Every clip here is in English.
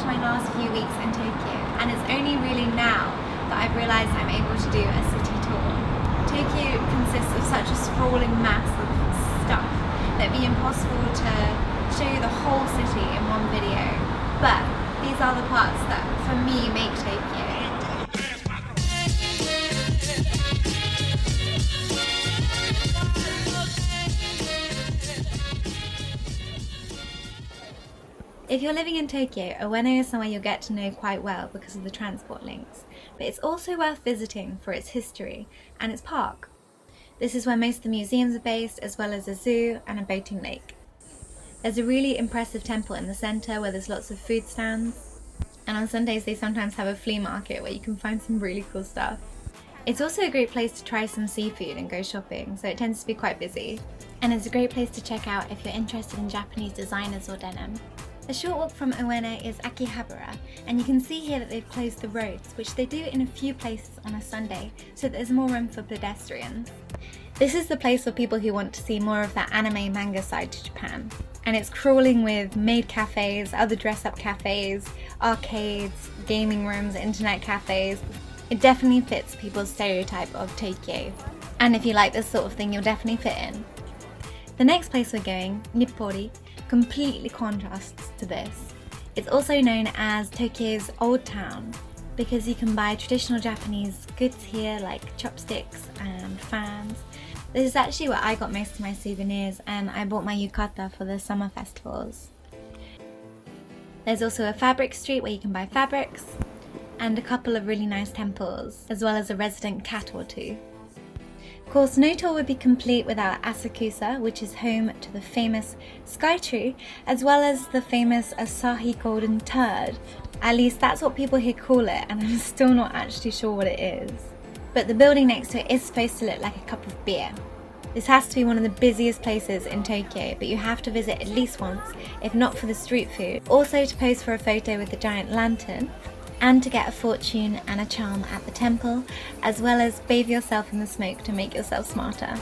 my last few weeks in Tokyo, and it's only really now that I've realised I'm able to do a city tour. Tokyo consists of such a sprawling mass of stuff that it'd be impossible to show you the whole city in one video, but these are the parts that for me make Tokyo. If you're living in Tokyo, Ueno is somewhere you'll get to know quite well because of the transport links, but it's also worth visiting for its history and its park. This is where most of the museums are based, as well as a zoo and a boating lake. There's a really impressive temple in the centre where there's lots of food stands, and on Sundays they sometimes have a flea market where you can find some really cool stuff. It's also a great place to try some seafood and go shopping, so it tends to be quite busy. And it's a great place to check out if you're interested in Japanese designers or denim. A short walk from Ueno is Akihabara, and you can see here that they've closed the roads, which they do in a few places on a Sunday, so that there's more room for pedestrians. This is the place for people who want to see more of that anime manga side to Japan, and it's crawling with maid cafes, other dress-up cafes, arcades, gaming rooms, internet cafes. It definitely fits people's stereotype of Tokyo, and if you like this sort of thing, you'll definitely fit in. The next place we're going, Nippori, completely contrasts to this. It's also known as Tokyo's Old Town because you can buy traditional Japanese goods here like chopsticks and fans. This is actually where I got most of my souvenirs, and I bought my yukata for the summer festivals. There's also a fabric street where you can buy fabrics, and a couple of really nice temples, as well as a resident cat or two. Of course, no tour would be complete without Asakusa, which is home to the famous Sky Tree, as well as the famous Asahi Golden Turd. At least that's what people here call it, and I'm still not actually sure what it is. But the building next to it is supposed to look like a cup of beer. This has to be one of the busiest places in Tokyo, but you have to visit at least once, if not for the street food. Also to pose for a photo with the giant lantern, and to get a fortune and a charm at the temple, as well as bathe yourself in the smoke to make yourself smarter.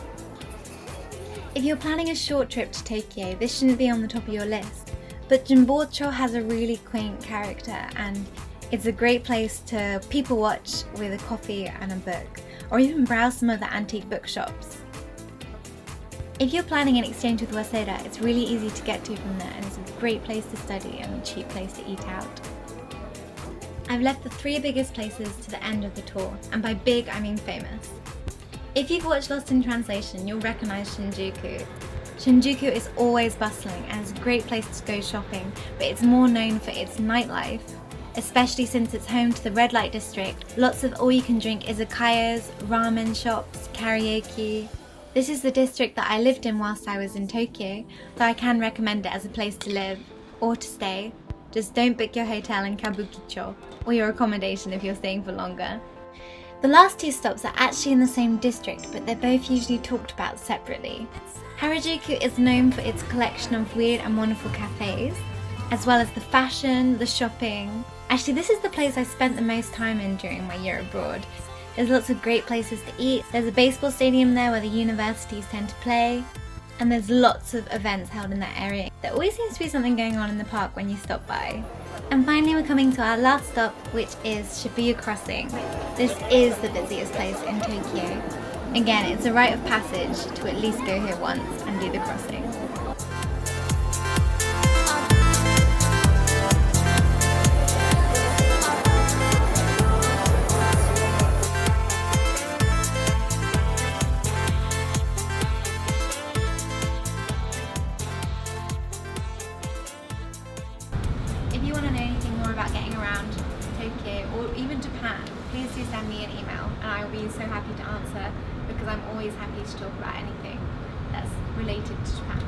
If you're planning a short trip to Tokyo, this shouldn't be on the top of your list, but Jimbocho has a really quaint character, and it's a great place to people watch with a coffee and a book, or even browse some of the antique bookshops. If you're planning an exchange with Waseda, it's really easy to get to from there, and it's a great place to study and a cheap place to eat out. I've left the 3 biggest places to the end of the tour, and by big I mean famous. If you've watched Lost in Translation, you'll recognise Shinjuku. Shinjuku is always bustling and is a great place to go shopping, but it's more known for its nightlife, especially since it's home to the red light district. Lots of all-you-can-drink izakayas, ramen shops, karaoke. This is the district that I lived in whilst I was in Tokyo, so I can recommend it as a place to live or to stay. Just don't book your hotel in Kabukicho, or your accommodation if you're staying for longer. The last 2 stops are actually in the same district, but they're both usually talked about separately. Harajuku is known for its collection of weird and wonderful cafes, as well as the fashion, the shopping. Actually, this is the place I spent the most time in during my year abroad. There's lots of great places to eat. There's a baseball stadium there where the universities tend to play, and there's lots of events held in that area. There always seems to be something going on in the park when you stop by. And finally we're coming to our last stop, which is Shibuya Crossing. This is the busiest place in Tokyo. Again, it's a rite of passage to at least go here once and do the crossing. If you want to know anything more about getting around Tokyo or even Japan, please do send me an email and I will be so happy to answer, because I'm always happy to talk about anything that's related to Japan.